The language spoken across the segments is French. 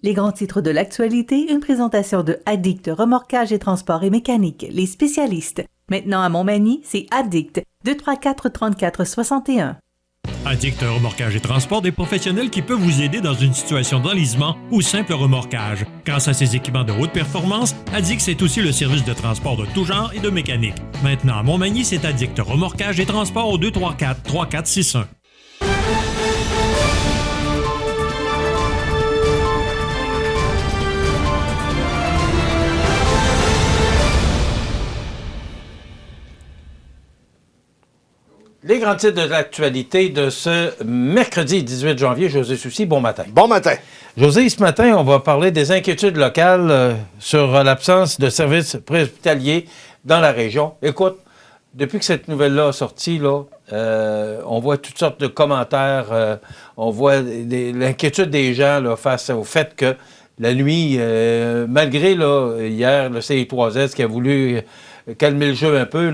Les grands titres de l'actualité, une présentation de Addict Remorquage et Transport et Mécanique, les spécialistes. Maintenant à Montmagny, c'est Addict, 234-34-61. Addict Remorquage et Transport, des professionnels qui peuvent vous aider dans une situation d'enlisement ou simple remorquage. Grâce à ses équipements de haute performance, Addict, c'est aussi le service de transport de tout genre et de mécanique. Maintenant à Montmagny, c'est Addict Remorquage et Transport au 234-3461. Les grands titres de l'actualité de ce mercredi 18 janvier. José Soucy, bon matin. Bon matin. José, ce matin, on va parler des inquiétudes locales sur l'absence de services préhospitaliers dans la région. Écoute, depuis que cette nouvelle-là a sorti, on voit toutes sortes de commentaires. On voit l'inquiétude des gens là, face au fait que la nuit, malgré hier le CI3S qui a voulu calmer le jeu un peu,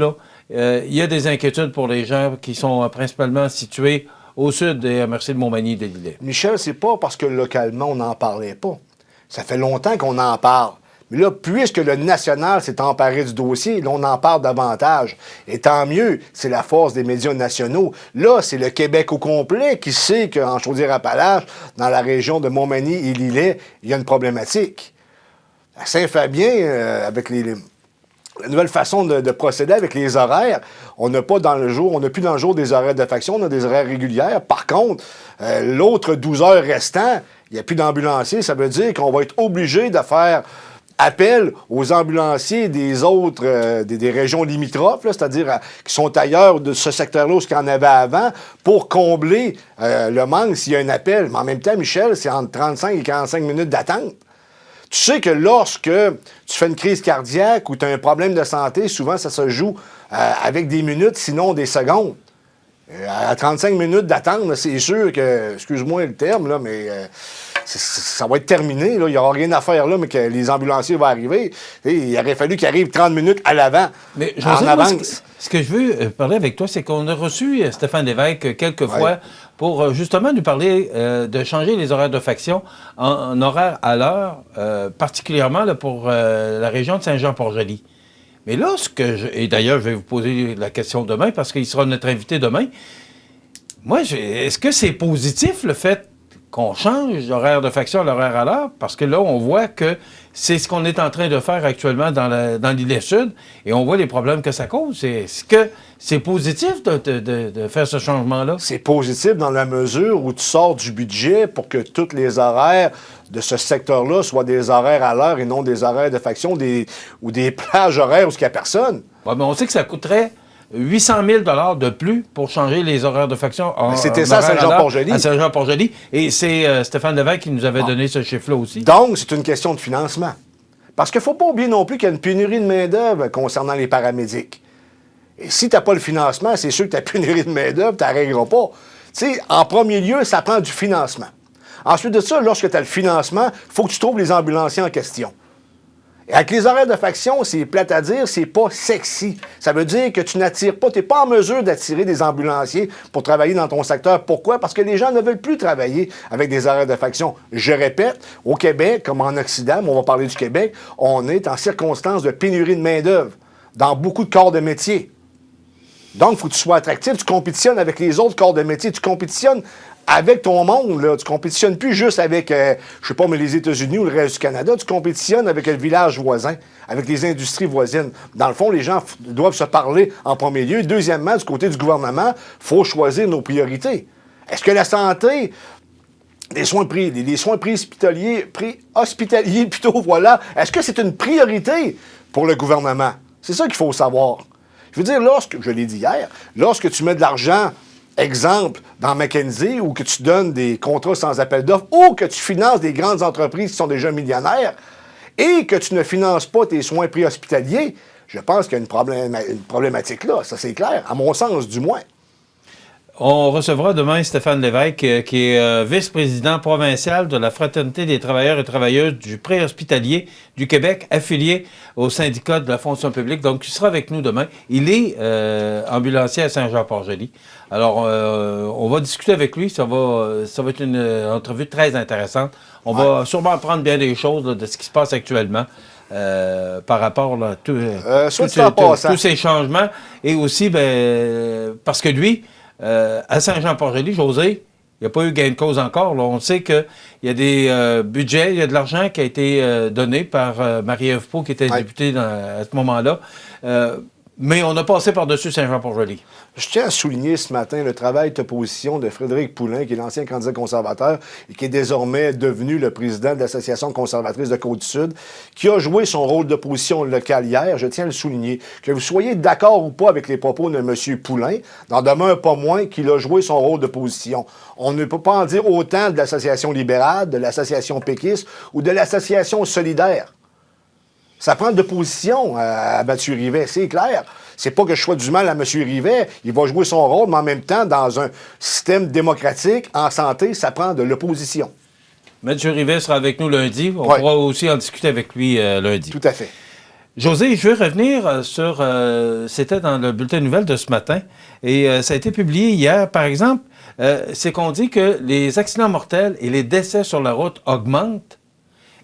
il y a des inquiétudes pour les gens qui sont principalement situés au sud et à merci de Montmagny et de Lillet. Michel, c'est pas parce que localement, on n'en parlait pas. Ça fait longtemps qu'on en parle. Mais là, puisque le national s'est emparé du dossier, là, on en parle davantage. Et tant mieux, c'est la force des médias nationaux. Là, c'est le Québec au complet qui sait qu'en Chaudière-Appalaches, dans la région de Montmagny et Lillet, il y a une problématique. À Saint-Fabien, avec la nouvelle façon de procéder avec les horaires, on n'a plus dans le jour des horaires de faction, on a des horaires régulières. Par contre, l'autre 12 heures restant, il n'y a plus d'ambulanciers. Ça veut dire qu'on va être obligé de faire appel aux ambulanciers des autres, des régions limitrophes, c'est-à-dire qui sont ailleurs de ce secteur-là où il y en avait avant, pour combler le manque s'il y a un appel. Mais en même temps, Michel, c'est entre 35 et 45 minutes d'attente. Tu sais que lorsque tu fais une crise cardiaque ou tu as un problème de santé, souvent ça se joue avec des minutes, sinon des secondes. À 35 minutes d'attente, c'est sûr que, excuse-moi le terme, là, mais ça va être terminé. Là. Il n'y aura rien à faire là, mais que les ambulanciers vont arriver. Et il aurait fallu qu'ils arrivent 30 minutes à l'avant, mais en avance. Ce que je veux parler avec toi, c'est qu'on a reçu Stéphane Lévesque quelques fois pour justement nous parler de changer les horaires de faction en horaire à l'heure, particulièrement là, pour la région de Saint-Jean-Port-Joli. Mais là, et d'ailleurs, je vais vous poser la question demain parce qu'il sera notre invité demain. Moi, est-ce que c'est positif le fait qu'on change l'horaire de faction à l'horaire à l'heure? Parce que là, on voit que c'est ce qu'on est en train de faire actuellement dans l'île sud et on voit les problèmes que ça cause. Est-ce que c'est positif de faire ce changement-là? C'est positif dans la mesure où tu sors du budget pour que tous les horaires de ce secteur-là soient des horaires à l'heure et non des horaires de faction ou des plages horaires où il n'y a personne. Ouais, mais on sait que ça coûterait 800 000 $ de plus pour changer les horaires de faction. C'était ça à Saint-Jean-Port-Joli. À Saint-Jean-Port-Joli. Et c'est Stéphane Lévesque qui nous avait donné ce chiffre-là aussi. Donc, c'est une question de financement. Parce qu'il ne faut pas oublier non plus qu'il y a une pénurie de main-d'œuvre concernant les paramédics. Et si tu n'as pas le financement, c'est sûr que ta pénurie de main-d'œuvre, tu n'arriveras pas. Tu sais, en premier lieu, ça prend du financement. Ensuite de ça, lorsque tu as le financement, il faut que tu trouves les ambulanciers en question. Et avec les horaires de faction, c'est plate à dire, c'est pas sexy. Ça veut dire que tu n'attires pas, tu n'es pas en mesure d'attirer des ambulanciers pour travailler dans ton secteur. Pourquoi? Parce que les gens ne veulent plus travailler avec des horaires de faction. Je répète, au Québec, comme en Occident, mais on va parler du Québec, on est en circonstance de pénurie de main-d'œuvre dans beaucoup de corps de métier. Donc, il faut que tu sois attractif, tu compétitionnes avec les autres corps de métier, tu compétitionnes avec ton monde, là. Tu compétitionnes plus juste avec, je sais pas, mais les États-Unis ou le reste du Canada, tu compétitionnes avec le village voisin, avec les industries voisines. Dans le fond, les gens doivent se parler en premier lieu. Deuxièmement, du côté du gouvernement, il faut choisir nos priorités. Est-ce que la santé, les soins préhospitaliers, plutôt, voilà, est-ce que c'est une priorité pour le gouvernement? C'est ça qu'il faut savoir. Je veux dire, je l'ai dit hier, lorsque tu mets de l'argent, exemple, dans McKinsey, ou que tu donnes des contrats sans appel d'offres, ou que tu finances des grandes entreprises qui sont déjà millionnaires, et que tu ne finances pas tes soins préhospitaliers, je pense qu'il y a une problématique là, ça c'est clair, à mon sens du moins. On recevra demain Stéphane Lévesque, qui est vice-président provincial de la Fraternité des travailleurs et travailleuses du préhospitalier du Québec, affilié au syndicat de la fonction publique. Donc, il sera avec nous demain. Il est ambulancier à Saint-Jean-Port-Joli. Alors, on va discuter avec lui. Ça va être une entrevue très intéressante. On va sûrement apprendre bien des choses là, de ce qui se passe actuellement. Par rapport à tous ces changements. Et aussi, parce que lui, à Saint-Jean-Port-Joli, José, il n'y a pas eu gain de cause encore. Là. On sait qu'il y a des budgets, il y a de l'argent qui a été donné par Marie-Ève Pau, qui était députée à ce moment-là. Mais on a passé par-dessus Saint-Jean-Port-Joli. Je tiens à souligner ce matin le travail d'opposition de Frédéric Poulin, qui est l'ancien candidat conservateur et qui est désormais devenu le président de l'Association conservatrice de Côte-du-Sud, qui a joué son rôle d'opposition locale hier. Je tiens à le souligner. Que vous soyez d'accord ou pas avec les propos de M. Poulin, n'en demeure pas moins qu'il a joué son rôle d'opposition. On ne peut pas en dire autant de l'Association libérale, de l'Association péquiste ou de l'Association solidaire. Ça prend de position à Mathieu Rivet, c'est clair. C'est pas que je sois du mal à M. Rivet, il va jouer son rôle, mais en même temps, dans un système démocratique, en santé, ça prend de l'opposition. Mathieu Rivet sera avec nous lundi. On pourra aussi en discuter avec lui lundi. Tout à fait. José, je veux revenir sur... c'était dans le bulletin de nouvelles de ce matin, et ça a été publié hier. Par exemple, c'est qu'on dit que les accidents mortels et les décès sur la route augmentent.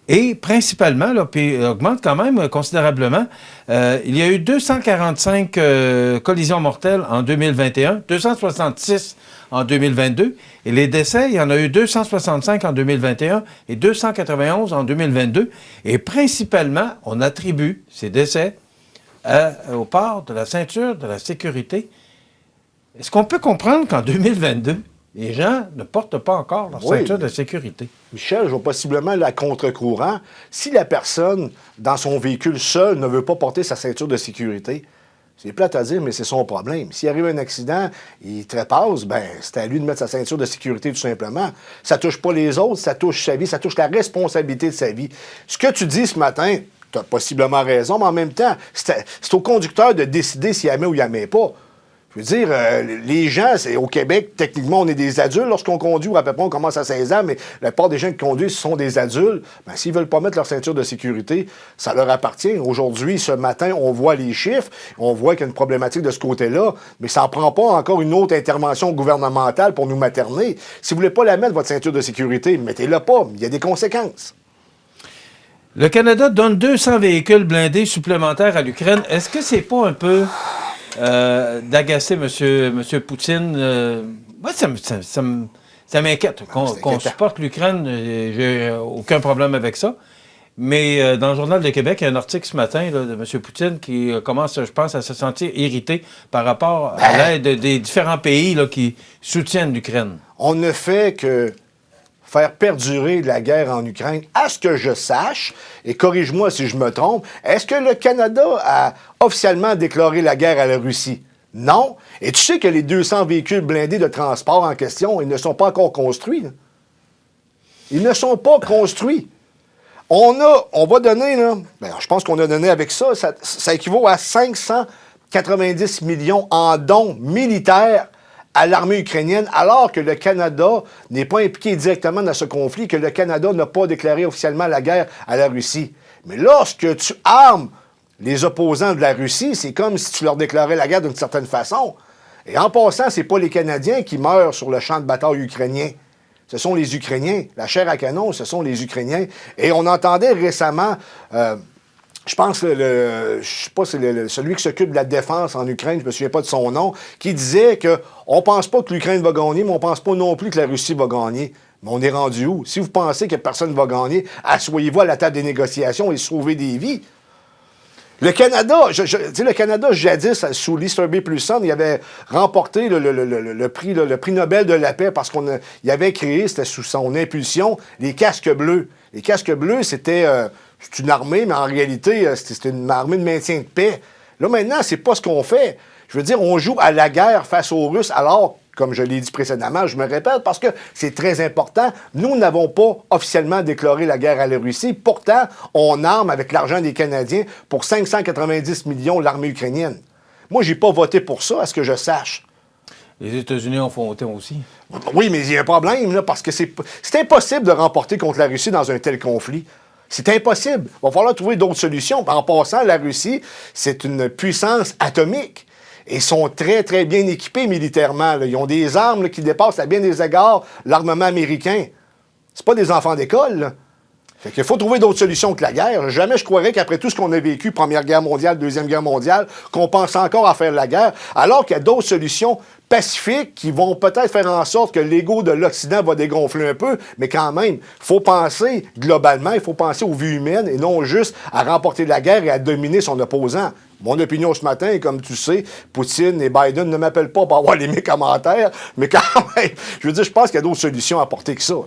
Et principalement, là, puis augmente quand même considérablement. Il y a eu 245 collisions mortelles en 2021, 266 en 2022. Et les décès, il y en a eu 265 en 2021 et 291 en 2022. Et principalement, on attribue ces décès au port de la ceinture de la sécurité. Est-ce qu'on peut comprendre qu'en 2022, les gens ne portent pas encore leur ceinture de sécurité? Michel, je vais possiblement aller à contre-courant. Si la personne, dans son véhicule seul, ne veut pas porter sa ceinture de sécurité, c'est plate à dire, mais c'est son problème. S'il arrive un accident, il trépasse, c'est à lui de mettre sa ceinture de sécurité, tout simplement. Ça touche pas les autres, ça touche sa vie, ça touche la responsabilité de sa vie. Ce que tu dis ce matin, tu as possiblement raison, mais en même temps, c'est au conducteur de décider s'il y met ou il n'y met pas. Je veux dire, les gens, au Québec, techniquement, on est des adultes lorsqu'on conduit, ou à peu près on commence à 16 ans, mais la plupart des gens qui conduisent sont des adultes. S'ils ne veulent pas mettre leur ceinture de sécurité, ça leur appartient. Aujourd'hui, ce matin, on voit les chiffres, on voit qu'il y a une problématique de ce côté-là, mais ça n'en prend pas encore une autre intervention gouvernementale pour nous materner. Si vous ne voulez pas la mettre, votre ceinture de sécurité, mettez-la pas. Il y a des conséquences. Le Canada donne 200 véhicules blindés supplémentaires à l'Ukraine. Est-ce que c'est pas un peu... d'agacer M. Poutine, moi, ça m'inquiète. Qu'on supporte l'Ukraine, j'ai aucun problème avec ça. Mais dans le Journal de Québec, il y a un article ce matin là, de M. Poutine qui commence, je pense, à se sentir irrité par rapport à l'aide des différents pays là, qui soutiennent l'Ukraine. On ne fait que faire perdurer la guerre en Ukraine. À ce que je sache, et corrige-moi si je me trompe, est-ce que le Canada a officiellement déclaré la guerre à la Russie? Non. Et tu sais que les 200 véhicules blindés de transport en question, ils ne sont pas encore construits. Là. Ils ne sont pas construits. On va donner, là, je pense qu'on a donné avec ça équivaut à 590 millions en dons militaires à l'armée ukrainienne, alors que le Canada n'est pas impliqué directement dans ce conflit, que le Canada n'a pas déclaré officiellement la guerre à la Russie. Mais lorsque tu armes les opposants de la Russie, c'est comme si tu leur déclarais la guerre d'une certaine façon. Et en passant, c'est pas les Canadiens qui meurent sur le champ de bataille ukrainien. Ce sont les Ukrainiens. La chair à canon, ce sont les Ukrainiens. Et on entendait récemment... je pense que je sais pas, c'est celui qui s'occupe de la défense en Ukraine, je me souviens pas de son nom, qui disait que on pense pas que l'Ukraine va gagner, mais on pense pas non plus que la Russie va gagner. Mais on est rendu où? Si vous pensez que personne ne va gagner, asseyez-vous à la table des négociations et sauvez des vies. Le Canada, le Canada, jadis, sous l'Easter Bay plus Son, il avait remporté le prix Nobel de la paix parce qu'il avait créé, c'était sous son impulsion, les casques bleus. Les casques bleus, c'était... c'est une armée, mais en réalité, c'est une armée de maintien de paix. Là, maintenant, c'est pas ce qu'on fait. Je veux dire, on joue à la guerre face aux Russes, alors, comme je l'ai dit précédemment, je me répète, parce que c'est très important, nous n'avons pas officiellement déclaré la guerre à la Russie. Pourtant, on arme avec l'argent des Canadiens pour 590 millions l'armée ukrainienne. Moi, j'ai pas voté pour ça, à ce que je sache. Les États-Unis en font autant aussi. Oui, mais il y a un problème, là, parce que c'est impossible de remporter contre la Russie dans un tel conflit. C'est impossible. Il va falloir trouver d'autres solutions. En passant, la Russie, c'est une puissance atomique. Et ils sont très, très bien équipés militairement. Là. Ils ont des armes là, qui dépassent à bien des égards l'armement américain. C'est pas des enfants d'école, là. Fait qu'il faut trouver d'autres solutions que la guerre. Jamais je croirais qu'après tout ce qu'on a vécu, Première Guerre mondiale, Deuxième Guerre mondiale, qu'on pense encore à faire la guerre, alors qu'il y a d'autres solutions pacifiques qui vont peut-être faire en sorte que l'ego de l'Occident va dégonfler un peu, mais quand même, il faut penser globalement, il faut penser aux vies humaines et non juste à remporter la guerre et à dominer son opposant. Mon opinion ce matin est, comme tu sais, Poutine et Biden ne m'appellent pas pour avoir les mes commentaires, mais quand même, je veux dire, je pense qu'il y a d'autres solutions à apporter que ça.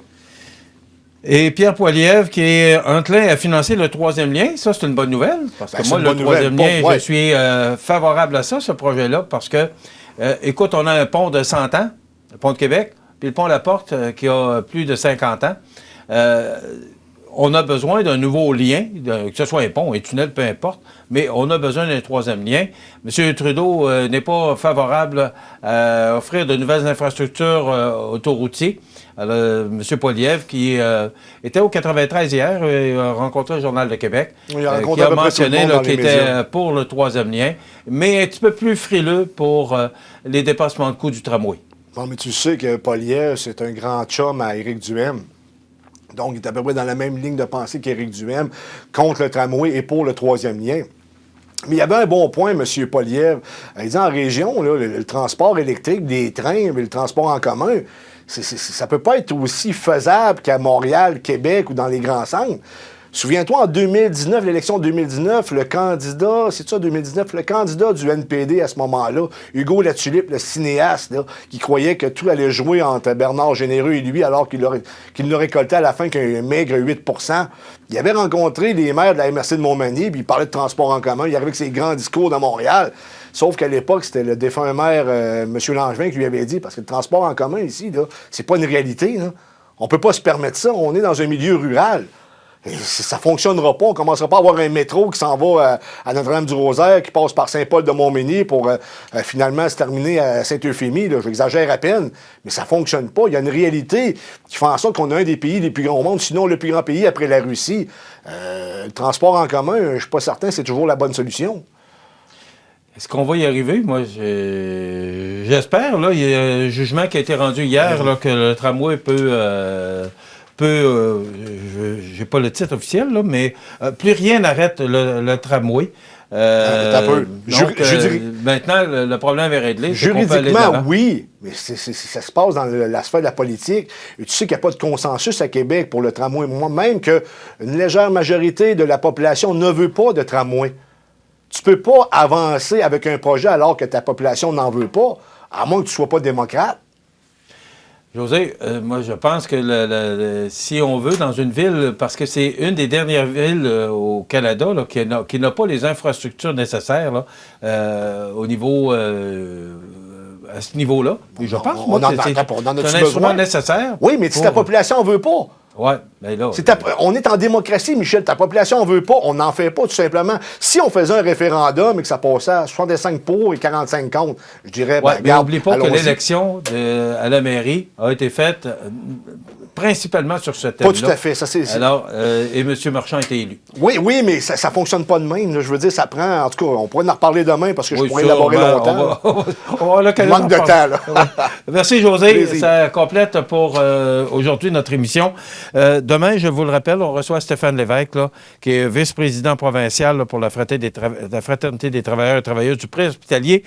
Et Pierre Poilievre qui est enclin à financer le troisième lien, ça c'est une bonne nouvelle. Parce que moi, le troisième lien, je suis favorable à ça, ce projet-là, parce que, écoute, on a un pont de 100 ans, le pont de Québec, puis le pont La Porte qui a plus de 50 ans. On a besoin d'un nouveau lien, que ce soit un pont, un tunnel, peu importe, mais on a besoin d'un troisième lien. M. Trudeau n'est pas favorable à offrir de nouvelles infrastructures autoroutières. M. Poilievre, qui était au 93 hier, a rencontré le Journal de Québec, qui a mentionné qu'il était pour le troisième lien, mais un petit peu plus frileux pour les dépassements de coûts du tramway. Bon, mais tu sais que Poilievre, c'est un grand chum à Éric Duhem. Donc, il est à peu près dans la même ligne de pensée qu'Éric Duhem contre le tramway et pour le troisième lien. Mais il y avait un bon point, M. Poilievre. Il dit en région, là, le transport électrique, des trains, mais le transport en commun, ça peut pas être aussi faisable qu'à Montréal, Québec ou dans les grands centres. Souviens-toi, en 2019, l'élection de 2019, le candidat, c'est ça, 2019, le candidat du NPD à ce moment-là, Hugo Latulippe, le cinéaste, là, qui croyait que tout allait jouer entre Bernard Généreux et lui, alors qu'il ne récoltait à la fin qu'un maigre 8 %. Il avait rencontré les maires de la MRC de Montmagny, puis il parlait de transport en commun. Il arrivait avec ses grands discours dans Montréal. Sauf qu'à l'époque, c'était le défunt maire, M. Langevin, qui lui avait dit, parce que le transport en commun ici, là, c'est pas une réalité. Là. On peut pas se permettre ça. On est dans un milieu rural. Et ça ne fonctionnera pas. On ne commencera pas à avoir un métro qui s'en va à Notre-Dame-du-Rosaire, qui passe par Saint-Paul-de-Montmény pour finalement se terminer à Saint-Euphémie. J'exagère à peine, mais ça ne fonctionne pas. Il y a une réalité qui fait en sorte qu'on a un des pays les plus grands au monde, sinon le plus grand pays après la Russie. Le transport en commun, je ne suis pas certain que c'est toujours la bonne solution. Est-ce qu'on va y arriver? Moi, j'espère. Là, il y a un jugement qui a été rendu hier là, que le tramway peut j'ai pas le titre officiel, là, mais plus rien n'arrête le tramway. Maintenant, le problème est réglé. Juridiquement, oui, mais ça se passe dans la sphère de la politique. Et tu sais qu'il n'y a pas de consensus à Québec pour le tramway. Moi-même qu'une légère majorité de la population ne veut pas de tramway. Tu peux pas avancer avec un projet alors que ta population n'en veut pas, à moins que tu ne sois pas démocrate. José, moi, je pense que si on veut, dans une ville, parce que c'est une des dernières villes au Canada là, qui n'a pas les infrastructures nécessaires là, au niveau, à ce niveau-là. Je pense que c'est un instrument nécessaire. Oui, mais si ta population n'en veut pas. Oui, mais là... on est en démocratie, Michel. Ta population n'en veut pas. On n'en fait pas, tout simplement. Si on faisait un référendum et que ça passait à 65 pour et 45 contre, je dirais... Oui, mais n'oublie pas que l'élection à la mairie a été faite principalement sur ce thème-là. Pas tout à fait. Ça, alors, et M. Marchand a été élu. Oui, mais ça ne fonctionne pas de même. Là. Je veux dire, ça prend... En tout cas, on pourrait en reparler demain parce que je pourrais élaborer longtemps. On va l'occasion. Manque de temps, là. Merci, José. Plaisir. Ça complète pour aujourd'hui notre émission. Demain, je vous le rappelle, on reçoit Stéphane Lévesque, là, qui est vice-président provincial là, pour la Fraternité des travailleurs et travailleuses du préhospitalier.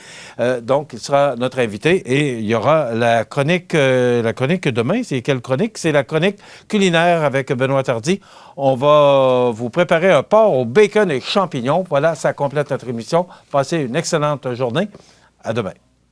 Donc, il sera notre invité et il y aura la chronique demain. C'est quelle chronique? C'est la chronique culinaire avec Benoît Tardy. On va vous préparer un porc au bacon et champignons. Voilà, ça complète notre émission. Passez une excellente journée. À demain.